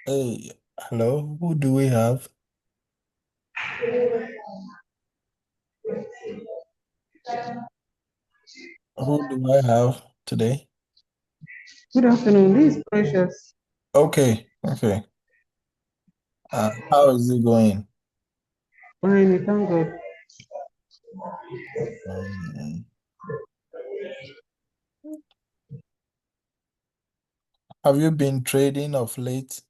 Hey, hello. Who do we have? Who do I have today? Good afternoon. This is Precious. Okay, okay. How is it going? Fine, we thank God. Um, have you been trading of late?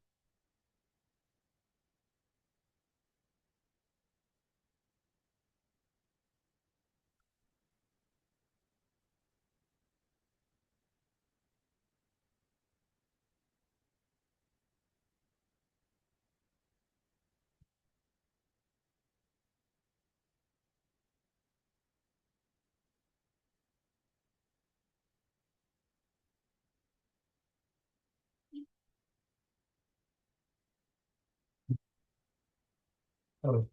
Oh.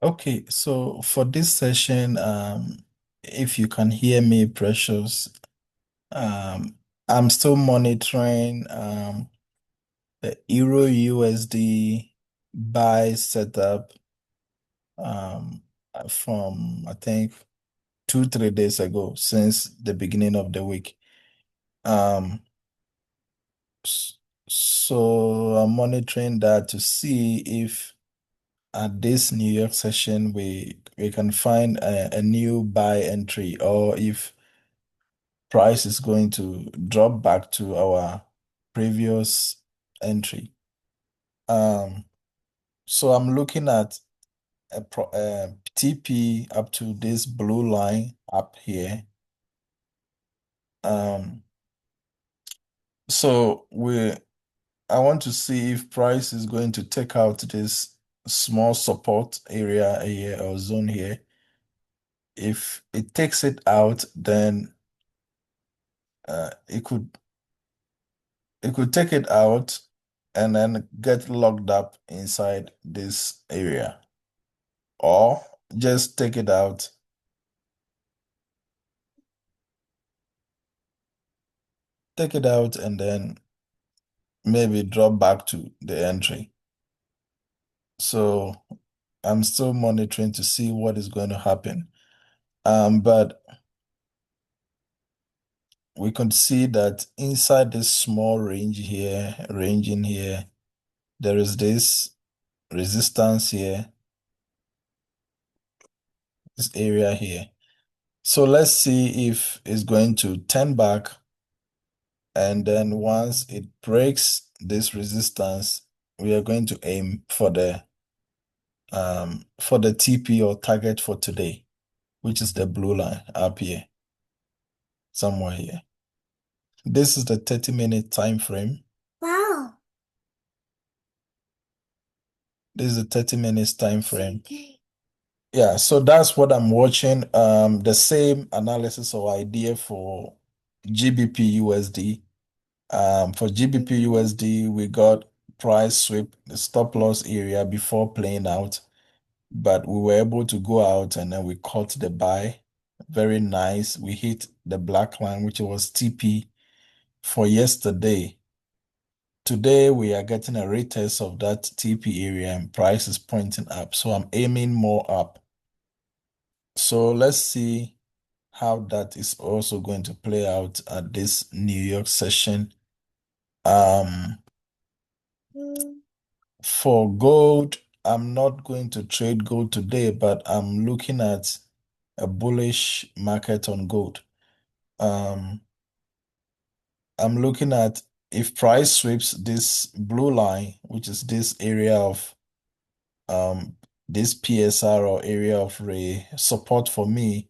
Okay, so for this session, if you can hear me, Precious, um, I'm still monitoring the Euro USD buy setup um, from I think 2, 3 days ago since the beginning of the week. Um, s- so I'm monitoring that to see if at this New York session we can find a new buy entry or if price is going to drop back to our previous entry. Um, so I'm looking at a TP up to this blue line up here. Um, so I want to see if price is going to take out this small support area here or zone here. If it takes it out, then uh, it could it could take it out and then get locked up inside this area, or just take it out and then maybe drop back to the entry. So I'm still monitoring to see what is going to happen. But we could see that inside this small range in here, there is this resistance here, this area here. So let's see if it's going to turn back, and then once it breaks this resistance, we are going to aim for the TP or target for today, which is the blue line up here, somewhere here. This is the 30-minute time frame. Wow. This is the 30 minutes time frame. Yeah, so that's what I'm watching. The same analysis or idea for GBP USD. For GBP USD, we got price sweep, the stop loss area before playing out, but we were able to go out and then we caught the buy. Very nice. We hit the black line, which was TP for yesterday. Today, we are getting a retest of that TP area and price is pointing up. So I'm aiming more up. So let's see how that is also going to play out at this New York session. Um, for gold, I'm not going to trade gold today, but I'm looking at a bullish market on gold. Um, I'm looking at if price sweeps this blue line, which is this area of this PSR or area of support for me,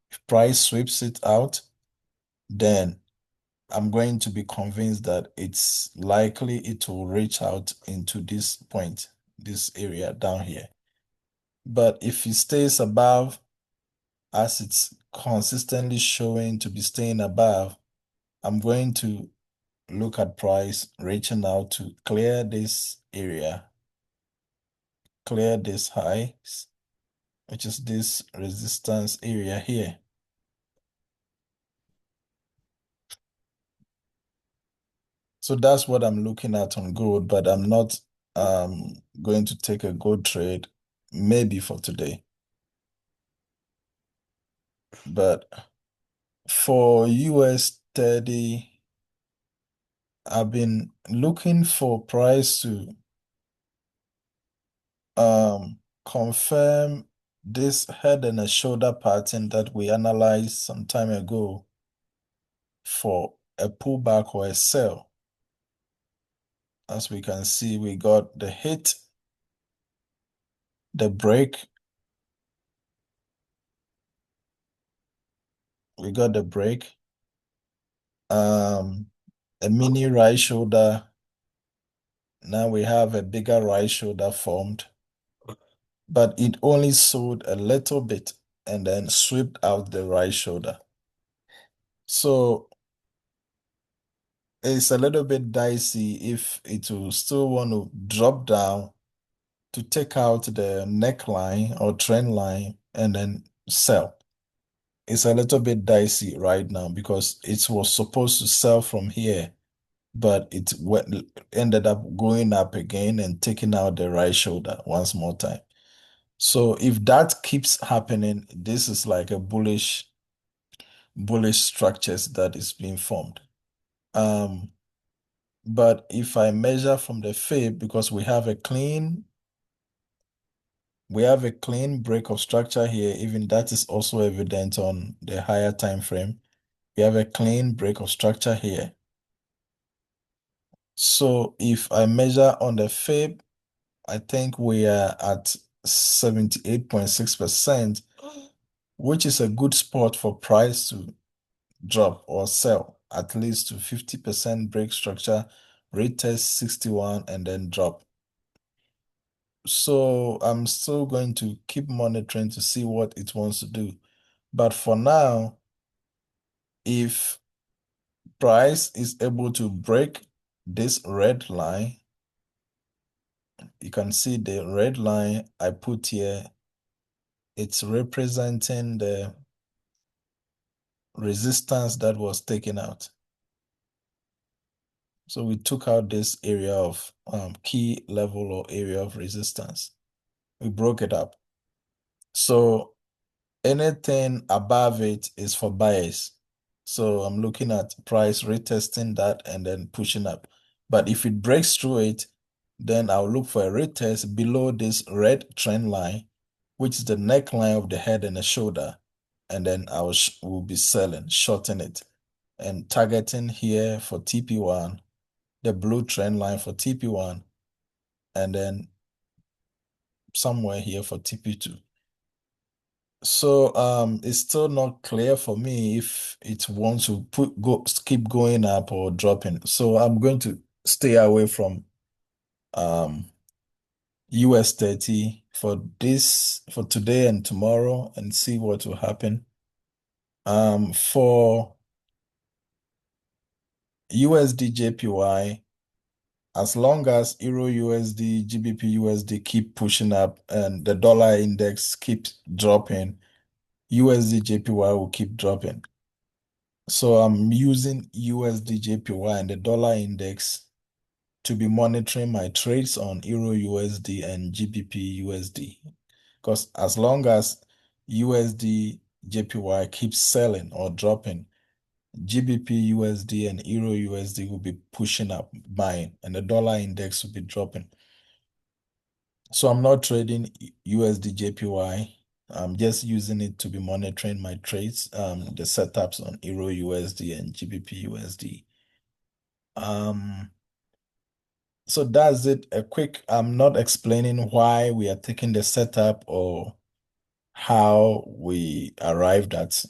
if price sweeps it out, then I'm going to be convinced that it's likely it will reach out into this point, this area down here. But if it stays above, as it's consistently showing to be staying above, I'm going to look at price reaching out to clear this area, clear this highs, which is this resistance area here. So that's what I'm looking at on gold, but I'm not going to take a gold trade maybe for today. But for US 30, I've been looking for price to confirm this head and a shoulder pattern that we analyzed some time ago for a pullback or a sell. As we can see, we got the hit, the break, we got the break, a mini right shoulder. Now we have a bigger right shoulder formed, but it only sold a little bit and then swept out the right shoulder. So it's a little bit dicey if it will still want to drop down to take out the neckline or trend line and then sell. It's a little bit dicey right now because it was supposed to sell from here, but ended up going up again and taking out the right shoulder once more time. So if that keeps happening, this is like a bullish structures that is being formed. But if I measure from the fib, because we have a clean break of structure here, even that is also evident on the higher time frame. We have a clean break of structure here. So if I measure on the fib, I think we are at 78.6%, which is a good spot for price to drop or sell at least to 50% break structure, retest 61 and then drop. So I'm still going to keep monitoring to see what it wants to do. But for now, if price is able to break this red line, you can see the red line I put here, it's representing the resistance that was taken out. So we took out this area of key level or area of resistance. We broke it up. So anything above it is for buyers. So I'm looking at price retesting that and then pushing up. But if it breaks through it, then I'll look for a retest below this red trend line, which is the neckline of the head and the shoulder. And then will be selling, shorting it, and targeting here for TP1, the blue trend line for TP1, and then somewhere here for TP2. So it's still not clear for me if it wants to keep going up or dropping. So I'm going to stay away from US 30 for today and tomorrow and see what will happen. For USD JPY, as long as Euro USD, GBP USD keep pushing up and the dollar index keeps dropping, USD JPY will keep dropping. So I'm using USD JPY and the dollar index to be monitoring my trades on Euro USD and GBP USD. Because as long as USD JPY keeps selling or dropping, GBP USD and Euro USD will be pushing up, buying, and the dollar index will be dropping. So I'm not trading USD JPY. I'm just using it to be monitoring my trades, the setups on Euro USD and GBP USD. So that's it. I'm not explaining why we are taking the setup or how we arrived at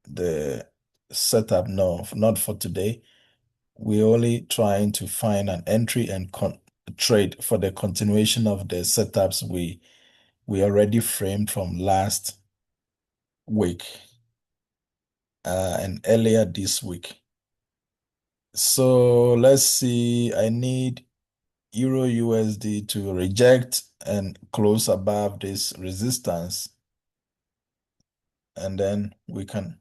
the setup. No, not for today. We're only trying to find an entry and trade for the continuation of the setups we already framed from last week and earlier this week. So let's see. I need Euro USD to reject and close above this resistance, and then we can.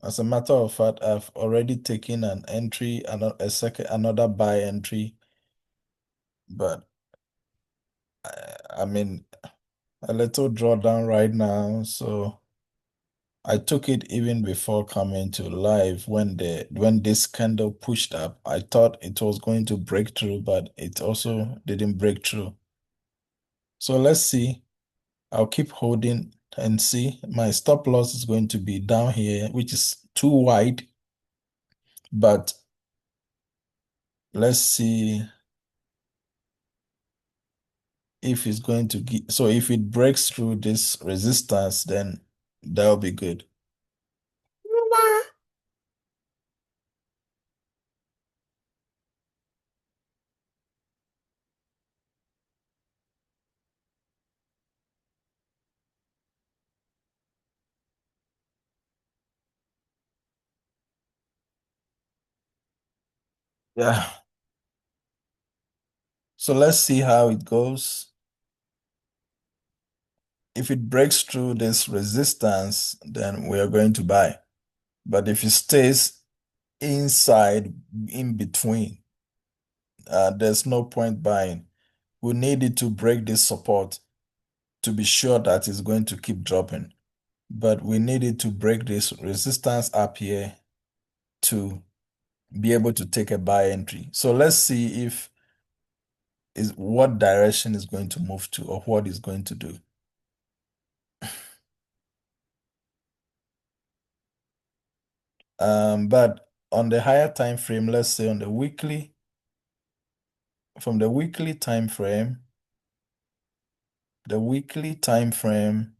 As a matter of fact, I've already taken an entry, another buy entry, but I mean a little drawdown right now. So I took it even before coming to live when this candle pushed up. I thought it was going to break through, but it also didn't break through. So let's see. I'll keep holding and see. My stop loss is going to be down here, which is too wide, but let's see if it's going to give. So if it breaks through this resistance, then that'll be good. Yeah. So let's see how it goes. If it breaks through this resistance, then we are going to buy. But if it stays inside, in between, there's no point buying. We need it to break this support to be sure that it's going to keep dropping. But we need it to break this resistance up here to be able to take a buy entry. So let's see if is what direction is going to move to or what is going to do. But on the higher time frame, let's say on the weekly, from the weekly time frame, the weekly time frame,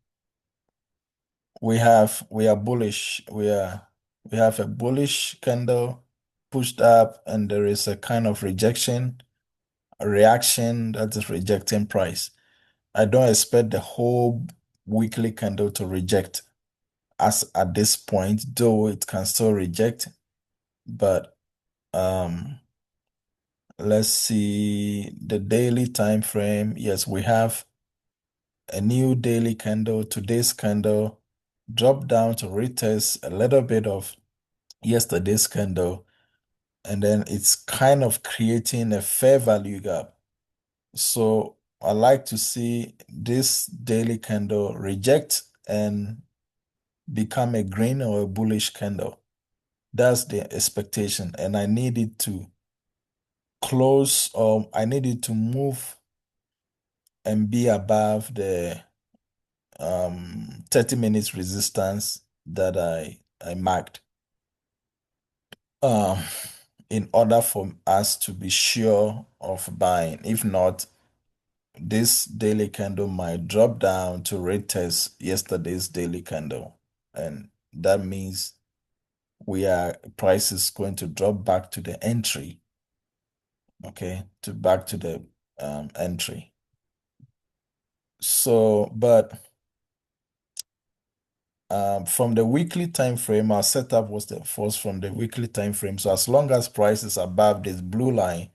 we are bullish. We have a bullish candle pushed up, and there is a kind of rejection, a reaction that is rejecting price. I don't expect the whole weekly candle to reject as at this point, though it can still reject. But let's see the daily time frame. Yes, we have a new daily candle. Today's candle dropped down to retest a little bit of yesterday's candle, and then it's kind of creating a fair value gap. So I like to see this daily candle reject and become a green or a bullish candle. That's the expectation, and I need it to close or I need it to move and be above the 30 minutes resistance that I marked um, in order for us to be sure of buying. If not, this daily candle might drop down to retest yesterday's daily candle. And that means price is going to drop back to the entry. Okay, back to the entry. So, but from the weekly time frame, our setup was the first from the weekly time frame. So as long as price is above this blue line,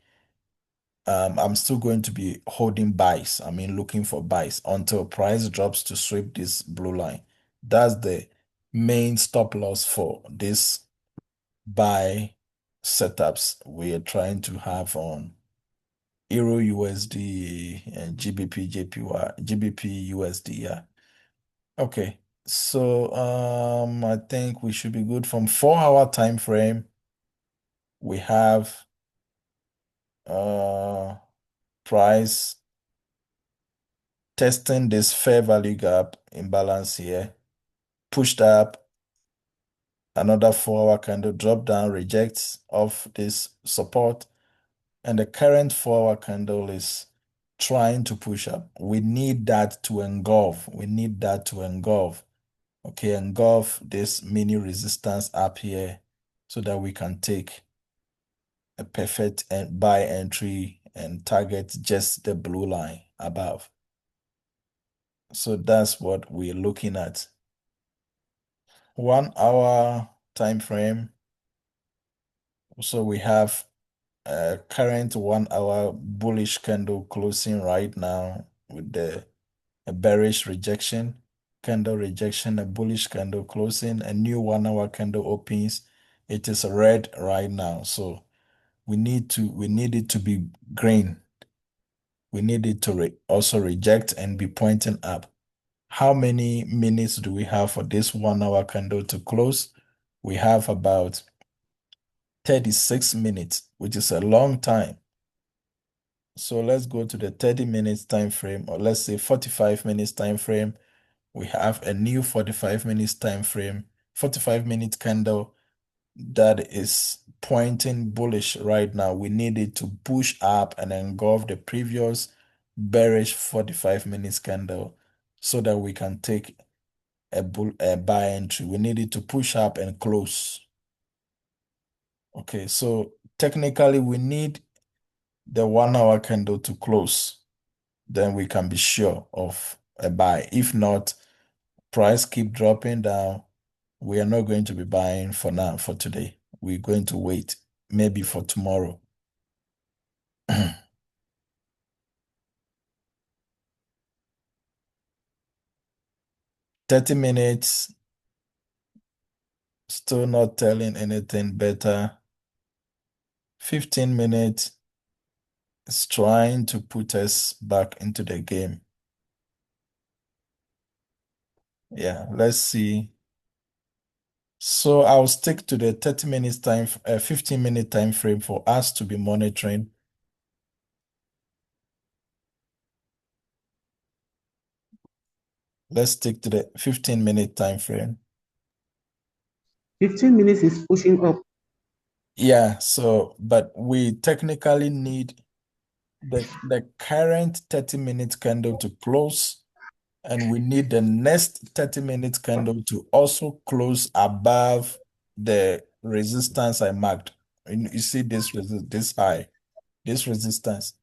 I'm still going to be holding buys. I mean, looking for buys until price drops to sweep this blue line. That's the main stop loss for this buy setups we are trying to have on Euro USD and GBP JPY, GBP USD. Yeah. Okay. So I think we should be good from 4 hour time frame. We have uh price testing this fair value gap imbalance here, pushed up, another 4 hour candle drop down, rejects off this support, and the current 4 hour candle is trying to push up. We need that to engulf. We need that to engulf. Okay, engulf this mini resistance up here so that we can take a perfect buy entry and target just the blue line above. So that's what we're looking at. 1 hour time frame. So we have a current 1 hour bullish candle closing right now with a bearish rejection, candle rejection, a bullish candle closing, a new 1 hour candle opens. It is red right now. So we need it to be green. We need it to also reject and be pointing up. How many minutes do we have for this 1 hour candle to close? We have about 36 minutes, which is a long time. So let's go to the 30 minutes time frame, or let's say 45 minutes time frame. We have a new 45 minutes time frame, 45-minute candle that is pointing bullish right now. We need it to push up and engulf the previous bearish 45 minutes candle so that we can take a buy entry. We need it to push up and close. Okay, so technically we need the 1 hour candle to close. Then we can be sure of a buy. If not, price keep dropping down. We are not going to be buying for now, for today. We're going to wait, maybe for tomorrow. 30 minutes, still not telling anything better. 15 minutes is trying to put us back into the game. Yeah, let's see. So I'll stick to the 30 minutes time, 15-minute time frame for us to be monitoring. Let's stick to the 15-minute time frame. 15 minutes is pushing up. Yeah, so but we technically need the current 30-minute candle to close, and we need the next 30-minute candle to also close above the resistance I marked. You see this high, this resistance,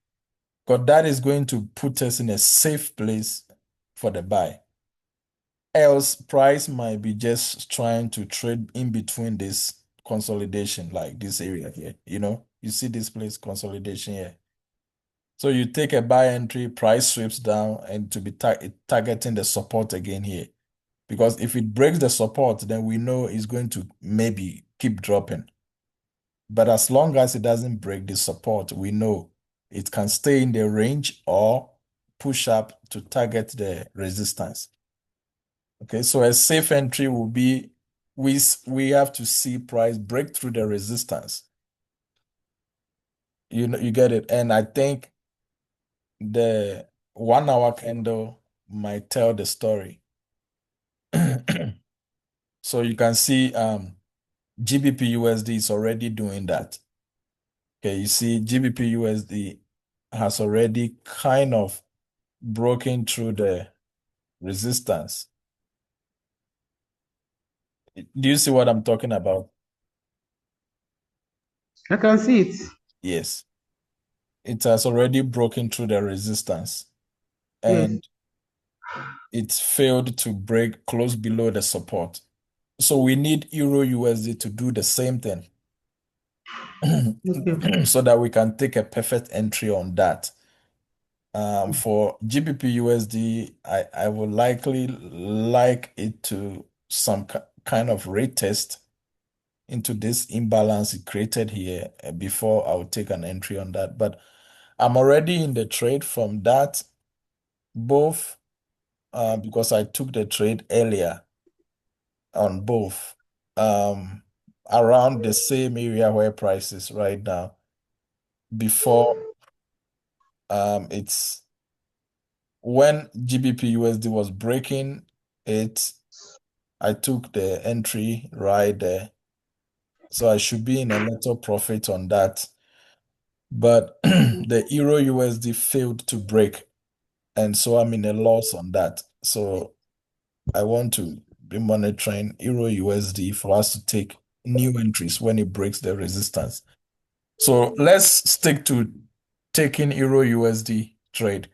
because that is going to put us in a safe place for the buy. Else, price might be just trying to trade in between this consolidation, like this area here. You see this place consolidation here. So you take a buy entry, price sweeps down, and to be targeting the support again here. Because if it breaks the support, then we know it's going to maybe keep dropping. But as long as it doesn't break the support, we know it can stay in the range or push up to target the resistance. Okay, so a safe entry will be we have to see price break through the resistance. You get it. And I think the 1 hour candle might tell the story. So you can see GBP USD is already doing that. Okay, you see GBP USD has already kind of broken through the resistance. Do you see what I'm talking about? I can see it. Yes. it has already broken through the resistance Yes. and it failed to break close below the support. So we need Euro USD to do the same thing Okay. so that we can take a perfect entry on that. For GBP USD, I would likely like it to some kind of rate test into this imbalance it created here before I would take an entry on that. But I'm already in the trade from that, both because I took the trade earlier on both um, around the same area where price is right now. Before it's when GBP USD was breaking it, I took the entry right there. So I should be in a little profit on that. But the Euro USD failed to break. And so I'm in a loss on that. So I want to be monitoring Euro USD for us to take new entries when it breaks the resistance. So let's stick to taking Euro USD trade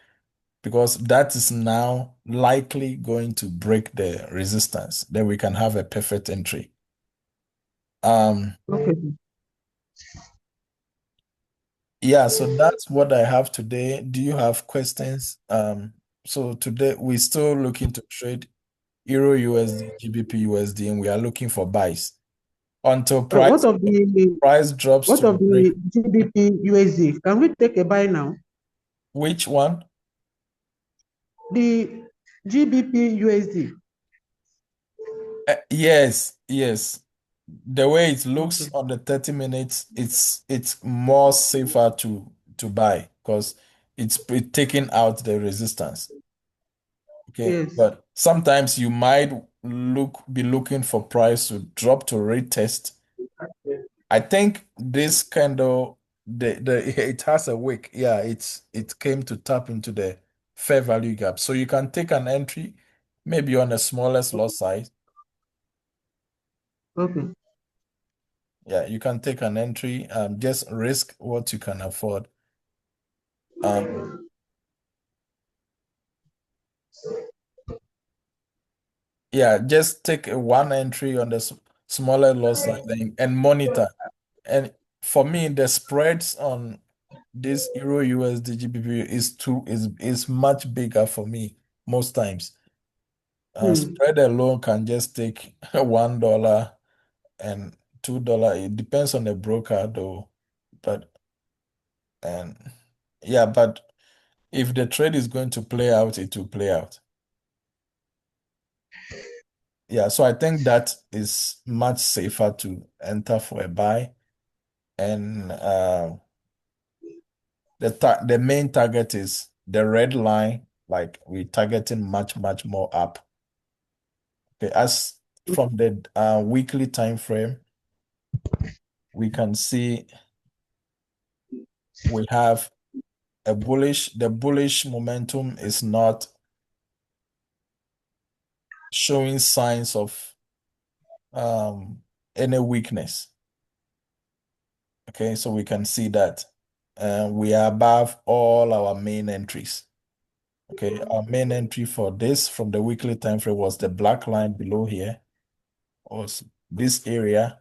because that is now likely going to break the resistance. Then we can have a perfect entry. Um, Okay. yeah, so that's what I have today. Do you have questions? So today we're still looking to trade Euro USD, GBP USD, and we are looking for buys until What price of the price drops what to of break. the GBP USD? Can we take a buy now? Which one? The GBP USD. Yes, yes. The way it looks Okay. on the 30 minutes, it's more safer to buy because it's taking out the resistance. Okay, Yes. but sometimes you might be looking for price to drop to retest. I think this candle the it has a wick. Yeah, it came to tap into the fair value gap. So you can take an entry maybe on the smallest lot size. Okay. Yeah, you can take an entry, just risk what you can afford. Um, yeah, just take a one entry on the smaller lot size and monitor. And for me, the spreads on this Euro USD GBP is much bigger for me most times. Hmm. Spread alone can just take $1 and $2. It depends on the broker though. But and yeah, but if the trade is going to play out, it will play out. Yeah, so I think that is much safer to enter for a buy. And the main target is the red line, like we're targeting much more up. Okay, as from the weekly time frame, we can see we have the bullish momentum is not showing signs of um, any weakness. Okay, so we can see that we are above all our main entries. Okay, our main entry for this from the weekly time frame was the black line below here, was this area.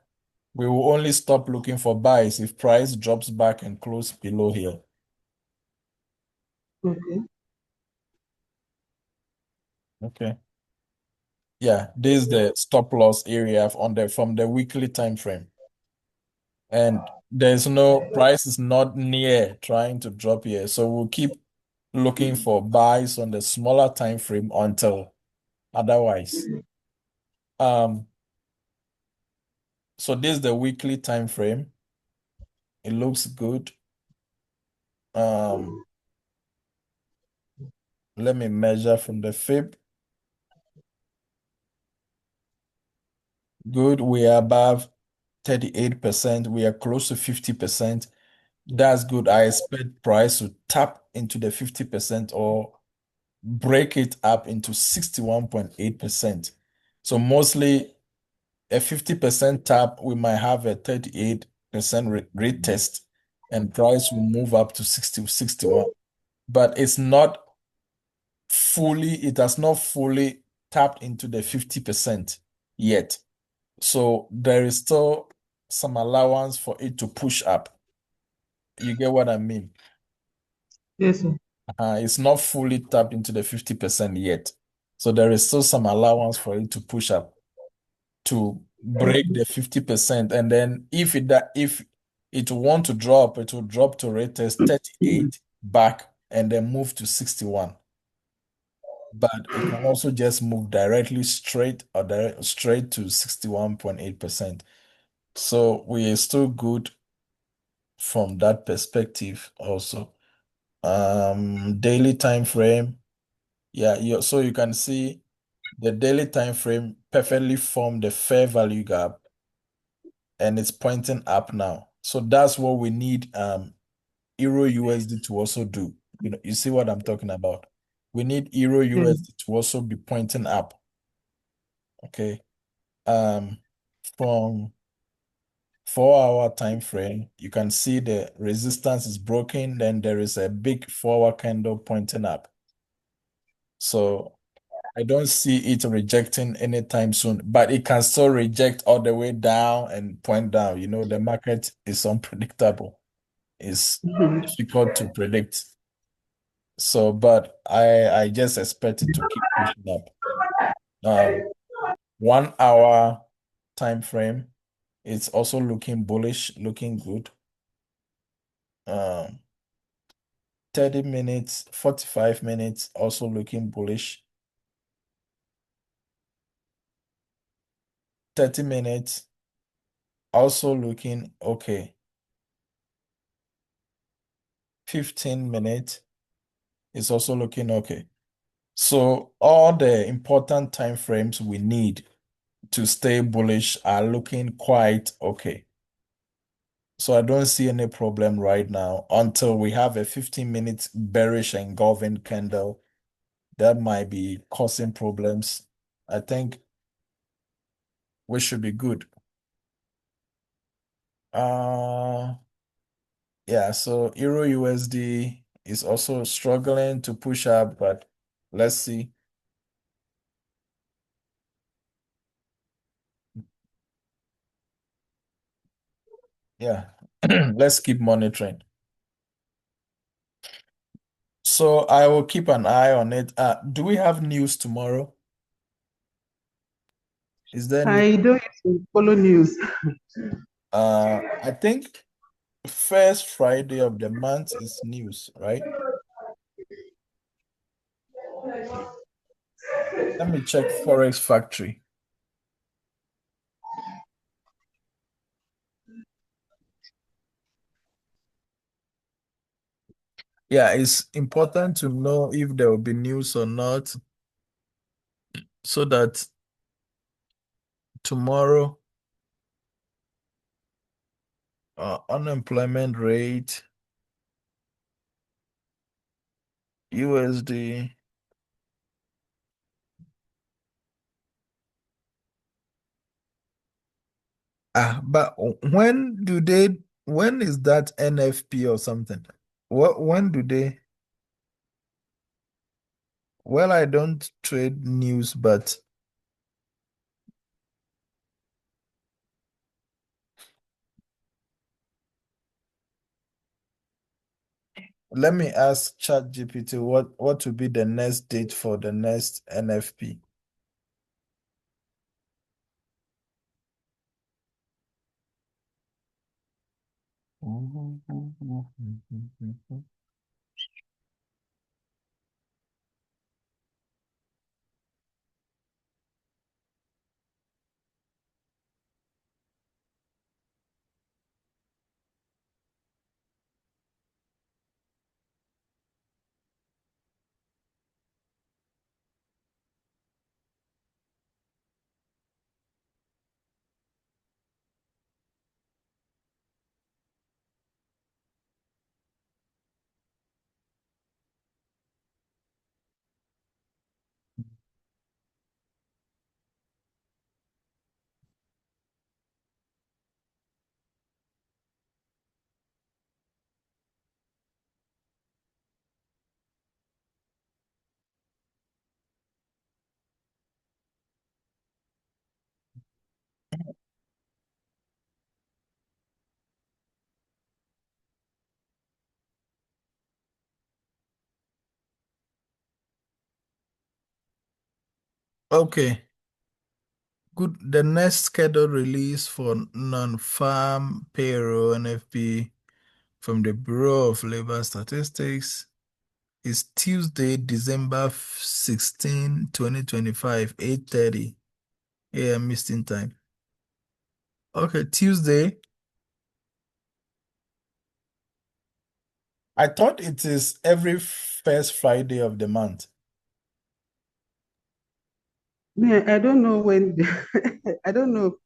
We will only stop looking for buys if price drops back and close below here. Okay. Okay. Yeah, this is the stop loss area on the from the weekly time frame. And there's no price is not near trying to drop here. So we'll keep looking for buys on the smaller time frame until otherwise. Um, so this is the weekly time frame. It looks good. Um, let me measure from the fib. Good. We are above 38%. We are close to 50%. That's good. I expect price to tap into the 50% or break it up into 61.8%. So mostly a 50% tap, we might have a 38% rate test. and price will move up to 60, 61. But it has not fully tapped into the 50% yet. So there is still some allowance for it to push up. You get what I mean? Yes, sir. It's not fully tapped into the 50% yet. So there is still some allowance for it to push up to break the 50%. And then if it want to drop, it will drop to rate as 38 back and then move to 61. But it can also just move directly straight to 61.8%. So we are still good from that perspective also. Daily time frame. Yeah, so you can see the daily time frame perfectly form the fair value gap and it's pointing up now. So that's what we need Euro USD to also do. You see what I'm talking about? We need Euro Yes. USD to also be pointing up. Okay. Um, from 4 hour time frame, you can see the resistance is broken, then there is a big 4 hour candle pointing up. So I don't see it rejecting anytime soon, but it can still reject all the way down and point down. The market is unpredictable. It's Mhm. difficult to predict. So, but I just expect it to keep pushing up. 1 hour time frame, it's also looking bullish, looking good. Um, 30 minutes, 45 minutes, also looking bullish. 30 minutes, also looking okay. 15 minutes is also looking okay. So all the important time frames we need to stay bullish are looking quite okay. So I don't see any problem right now until we have a 15-minute bearish engulfing candle that might be causing problems. I think we should be good. Uh yeah, so Euro USD is also struggling to push up, but let's see. Yeah, let's keep monitoring. So I will keep an eye on it. Do we have news tomorrow? Is there new? I don't used to follow news. I think first Friday of the month is news, right? Let me check Forex Factory. Yeah, it's important to know if there will be news or not, so that tomorrow, unemployment rate, USD. But when is that NFP or something? When do they? Well, I don't trade news, but let me ask ChatGPT what would be the next date for the next NFP. Okay, good. The next scheduled release for non-farm payroll NFP from the Bureau of Labor Statistics is Tuesday, December 16, 2025, 8:30 a.m. Eastern Time. Okay, Tuesday. I thought it is every first Friday of the month. Me, I don't know when. I don't know.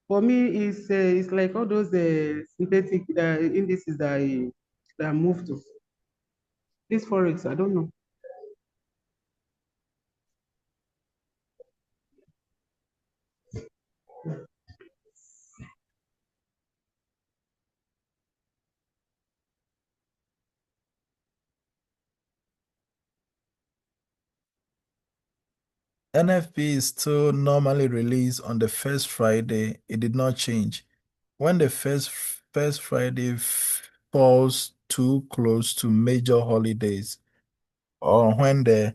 For me, it's like all those synthetic indices that move to this forex. I don't know. NFP is still normally released on the first Friday. It did not change. When the first Friday falls too close to major holidays, or when they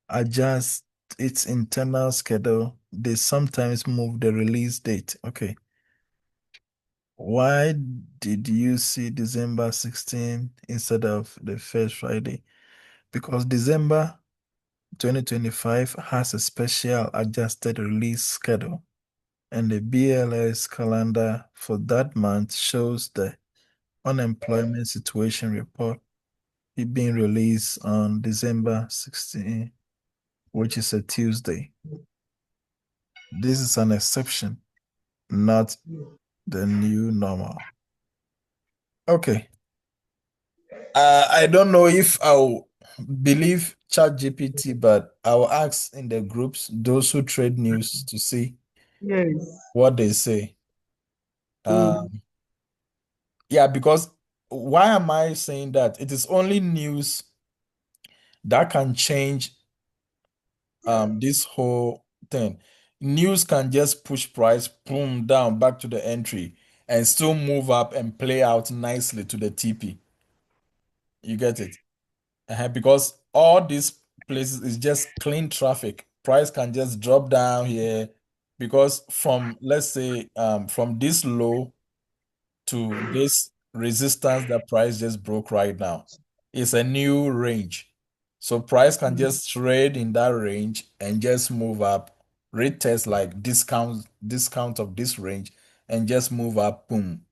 adjust its internal schedule, they sometimes move the release date. Okay. Why did you see December 16 instead of the first Friday? Because December 2025 has a special adjusted release schedule, and the BLS calendar for that month shows the unemployment situation report being released on December 16, which is a Tuesday. This is an exception, not the new normal. Okay. I don't know if I'll believe ChatGPT, but I'll ask in the groups those who trade news to see Yes. what they say. Mm. Um, yeah, because why am I saying that? It is only news that can change this whole thing. News can just push price boom down back to the entry and still move up and play out nicely to the TP. You get it? Because all these places is just clean traffic. Price can just drop down here because from let's say from this low to this resistance that price just broke right now. It's a new range. So price can Mm. just trade in that range and just move up, retest like discount of this range and just move up, boom.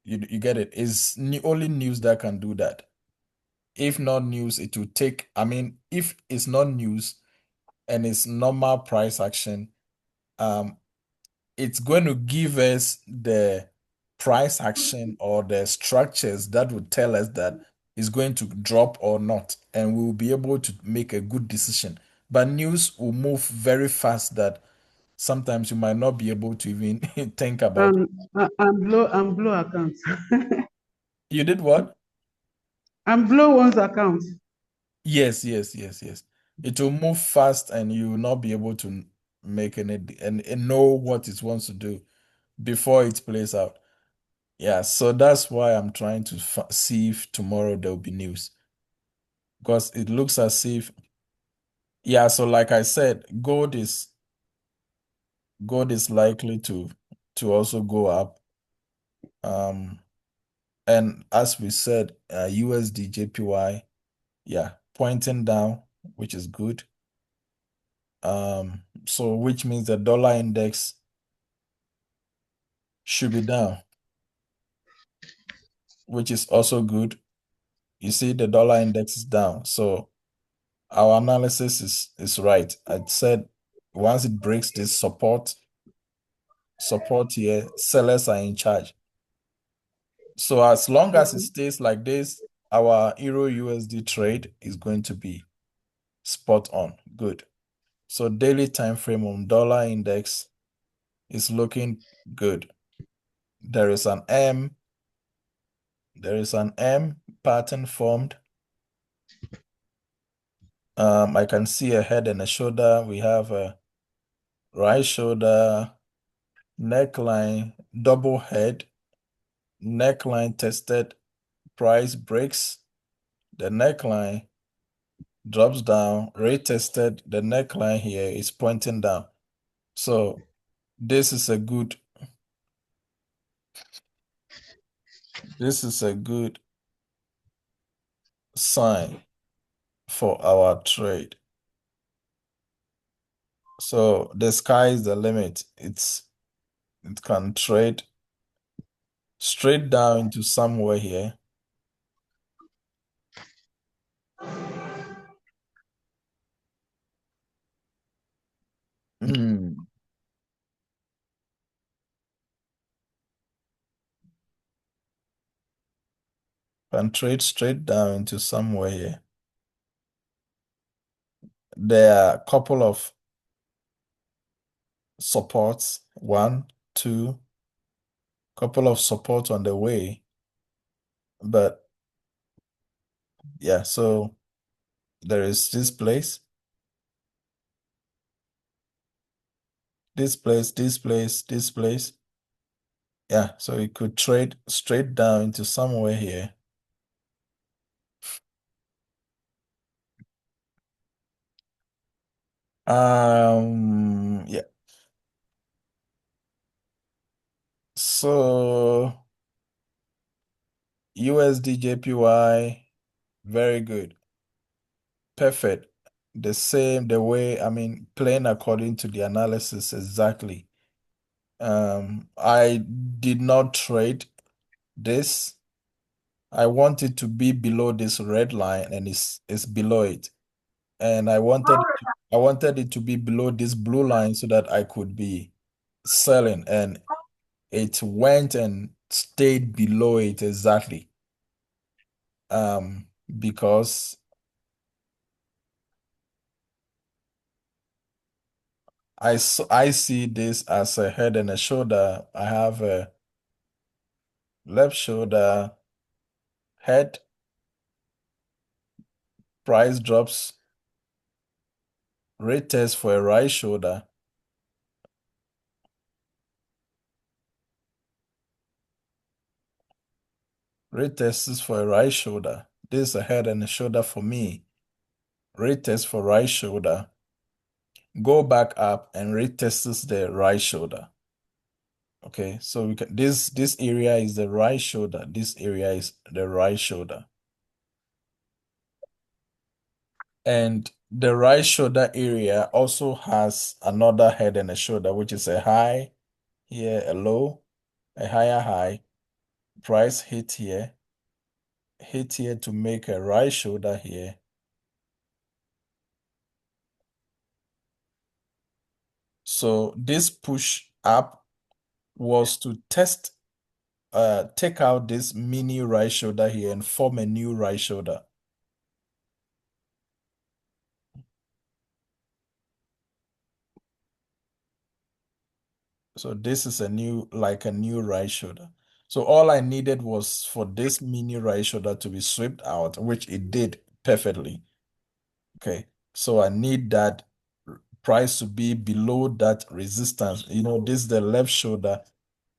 You get it. It's only news that can do that. If not news, it will take, I mean, if it's not news and it's normal price action, um, it's going to give us the price action or the structures that would tell us that it's going to drop or not, and we will be able to make a good decision. But news will move very fast that sometimes you might not be able to even think about. And blow account. You did what? And blow one's account. Yes, yes, yes, yes. It will move fast and you will not be able to make any and know what it wants to do before it plays out. Yeah, so that's why I'm trying to see if tomorrow there'll be news because it looks as if, yeah, so like I said, gold is likely to also go up. Um, and as we said, USD JPY, yeah, pointing down, which is good. So which means the dollar index should be down, which is also good. You see, the dollar index is down. So our analysis is right. I said once it breaks this support here, sellers are in charge. So as long as it stays like this, our Euro USD trade is going to be spot on. Good. So daily time frame on dollar index is looking good. There is an M, there is an M pattern formed. I can see a head and a shoulder. We have a right shoulder, neckline, double head, neckline tested, price breaks the neckline, drops down, retested, the neckline here is pointing down. So this is a good this is a good sign for our trade. So the sky is the limit. It can trade straight down into somewhere here. Hmm. Can trade straight down into somewhere here. There are a couple of supports. One, two, couple of support on the way. But yeah, so there is this place, this place, this place, this place. Yeah, so it could trade straight down into somewhere here. Yeah. So USD JPY, very good. Perfect. The same, the way, I mean, playing according to the analysis exactly. I did not trade this. I want it to be below this red line and it's below it. And I wanted it to be below this blue line so that I could be selling, and it went and stayed below it exactly. Because I see this as a head and a shoulder. I have a left shoulder, head, price drops, retest for a right shoulder, retests for a right shoulder. This is a head and a shoulder for me. Retest for right shoulder, go back up and retests the right shoulder. Okay, so we can this area is the right shoulder. This area is the right shoulder. And the right shoulder area also has another head and a shoulder, which is a high here, a low, a higher high. Price hit here to make a right shoulder here. So this push up was to take out this mini right shoulder here and form a new right shoulder. So this is like a new right shoulder. So all I needed was for this mini right shoulder to be swept out, which it did perfectly. Okay. So I need that price to be below that resistance. You know, this is the left shoulder.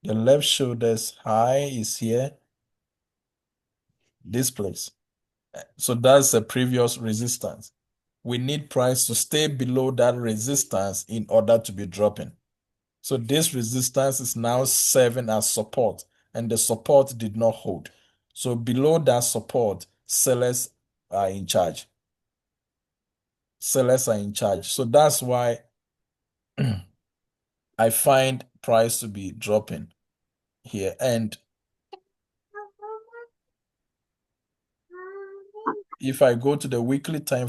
The left shoulder's high is here, this place. So that's the previous resistance. We need price to stay below that resistance in order to be dropping. So this resistance is now serving as support, and the support did not hold. So below that support, sellers are in charge. Sellers are in charge. So that's why I find price to be dropping here. And if I go to the weekly time